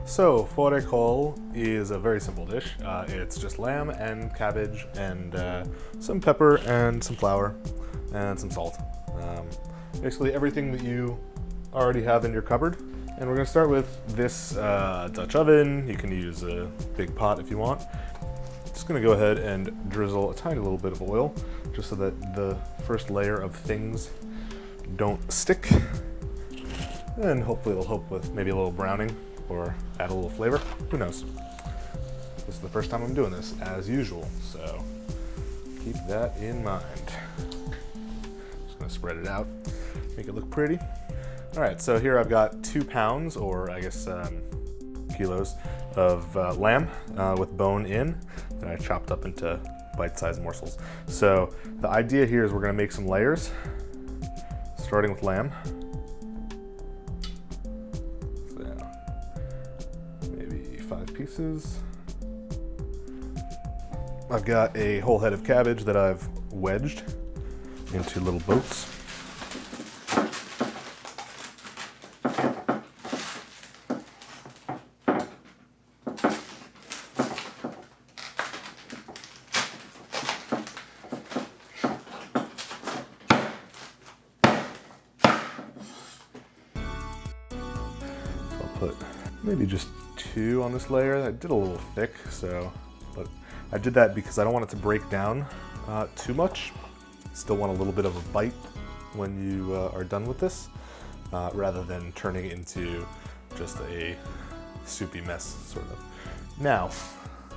So, fårikål is a very simple dish. It's just lamb and cabbage and some pepper and some flour and some salt. Basically everything that you already have in your cupboard. And we're gonna start with this Dutch oven. You can use a big pot if you want. Just gonna go ahead and drizzle a tiny little bit of oil just so that the first layer of things don't stick. And hopefully it'll help with maybe a little browning or add a little flavor. Who knows? This is the first time I'm doing this, as usual, so keep that in mind. Just gonna spread it out, make it look pretty. All right, so here I've got 2 pounds, or I guess kilos, of lamb with bone in that I chopped up into bite-sized morsels. So the idea here is we're gonna make some layers, starting with lamb. So maybe 5 pieces. I've got a whole head of cabbage that I've wedged into little boats. Put maybe just 2 on this layer. That did a little thick, so, but I did that because I don't want it to break down too much. Still want a little bit of a bite when you are done with this, rather than turning it into just a soupy mess, sort of. Now,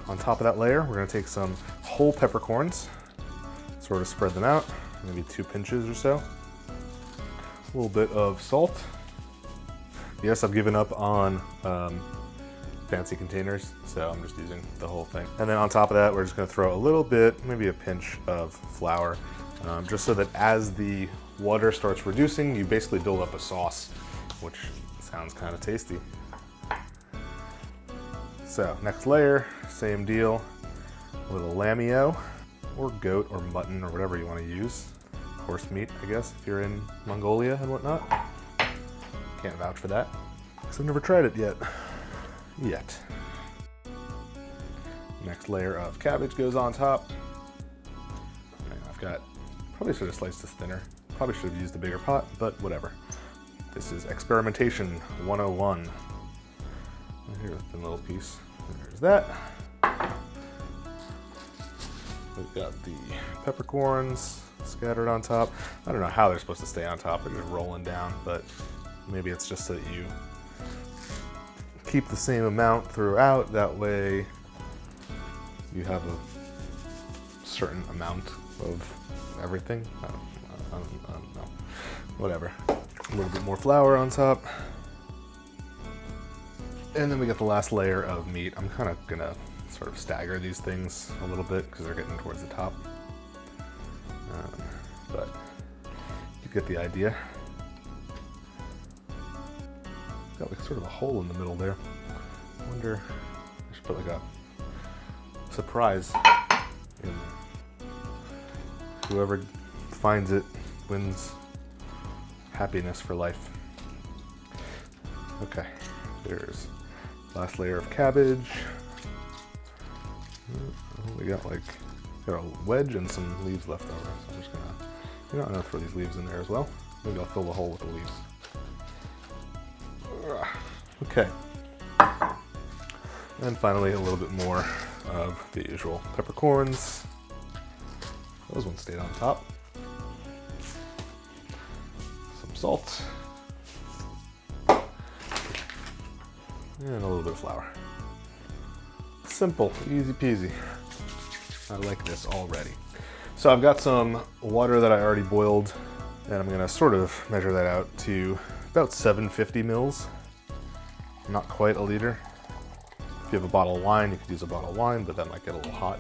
on top of that layer, we're gonna take some whole peppercorns, sort of spread them out, maybe 2 pinches or so. A little bit of salt. Yes, I've given up on fancy containers, so I'm just using the whole thing. And then on top of that, we're just gonna throw a little bit, maybe a pinch of flour, just so that as the water starts reducing, you basically build up a sauce, which sounds kind of tasty. So next layer, same deal, a little lameo, or goat or mutton or whatever you wanna use. Horse meat, I guess, if you're in Mongolia and whatnot. Can't vouch for that, because I've never tried it yet. Next layer of cabbage goes on top. I've got, probably should have sliced this thinner. Probably should have used a bigger pot, but whatever. This is experimentation 101. Here's a thin little piece. There's that. We've got the peppercorns scattered on top. I don't know how they're supposed to stay on top. They're just rolling down, but maybe it's just so that you keep the same amount throughout. That way you have a certain amount of everything. I don't know. Whatever. A little bit more flour on top. And then we get the last layer of meat. I'm kind of gonna sort of stagger these things a little bit because they're getting towards the top. But you get the idea. Got like sort of a hole in the middle there. I wonder, I should put like a surprise in there. Whoever finds it wins happiness for life. Okay, there's last layer of cabbage. We got a wedge and some leaves left over. So I'm just gonna throw these leaves in there as well. Maybe I'll fill the hole with the leaves. Okay. And finally, a little bit more of the usual peppercorns. Those ones stayed on top. Some salt. And a little bit of flour. Simple, easy peasy. I like this already. So I've got some water that I already boiled, and I'm gonna sort of measure that out to about 750 mils. Not quite a liter. If you have a bottle of wine, you could use a bottle of wine, but that might get a little hot.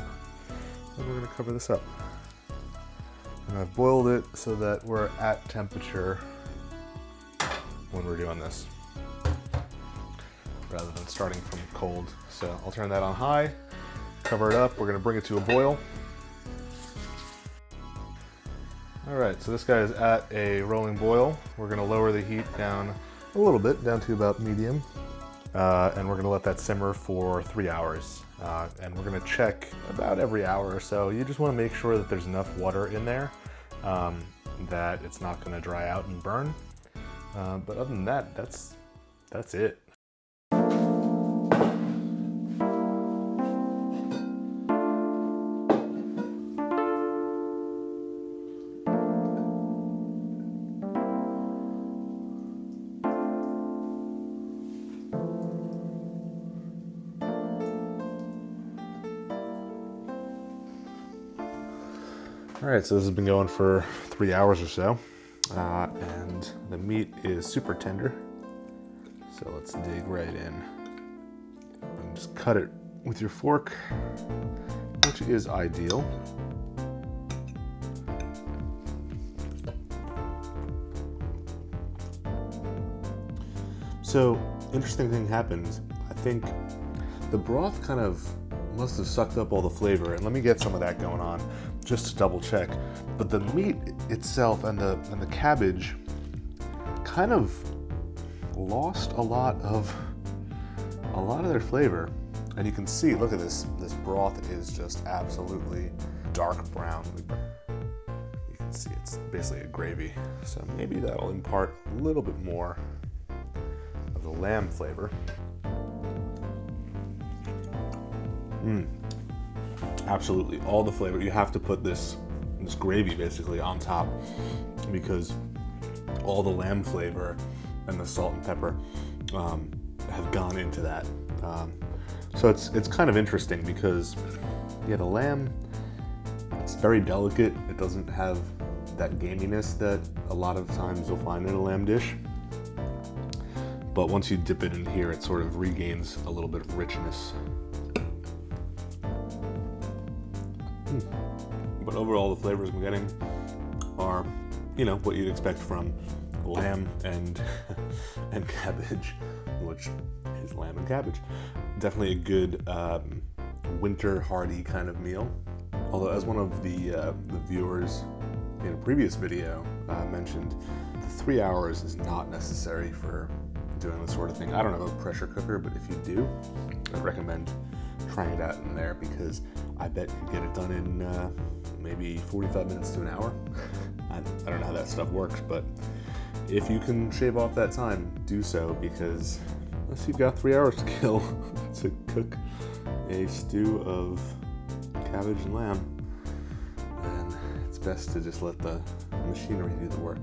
And we're gonna cover this up. And I've boiled it so that we're at temperature when we're doing this, rather than starting from cold. So I'll turn that on high, cover it up. We're gonna bring it to a boil. All right, so this guy is at a rolling boil. We're gonna lower the heat down a little bit, down to about medium. and we're gonna let that simmer for 3 hours. And we're gonna check about every hour or so. You just wanna make sure that there's enough water in there that it's not gonna dry out and burn. But other than that, that's it. All right, so this has been going for 3 hours or so, and the meat is super tender. So let's dig right in and just cut it with your fork, which is ideal. So, interesting thing happens. I think the broth kind of must have sucked up all the flavor, and let me get some of that going on just to double check. But the meat itself and the cabbage kind of lost a lot of their flavor. And you can see, look at this broth is just absolutely dark brown. You can see it's basically a gravy. So maybe that'll impart a little bit more of the lamb flavor. Absolutely, all the flavor. You have to put this gravy basically on top because all the lamb flavor and the salt and pepper have gone into that. So it's kind of interesting because, yeah, the lamb, it's very delicate. It doesn't have that gaminess that a lot of times you'll find in a lamb dish. But once you dip it in here, it sort of regains a little bit of richness. But overall, the flavors I'm getting are, you know, what you'd expect from lamb and cabbage, which is lamb and cabbage. Definitely a good winter hearty kind of meal. Although, as one of the viewers in a previous video mentioned, the 3 hours is not necessary for doing this sort of thing. I don't have a pressure cooker, but if you do, I'd recommend trying it out in there because I bet you get it done in maybe 45 minutes to an hour. I don't know how that stuff works, but if you can shave off that time, do so, because unless you've got 3 hours to kill to cook a stew of cabbage and lamb, then it's best to just let the machinery do the work.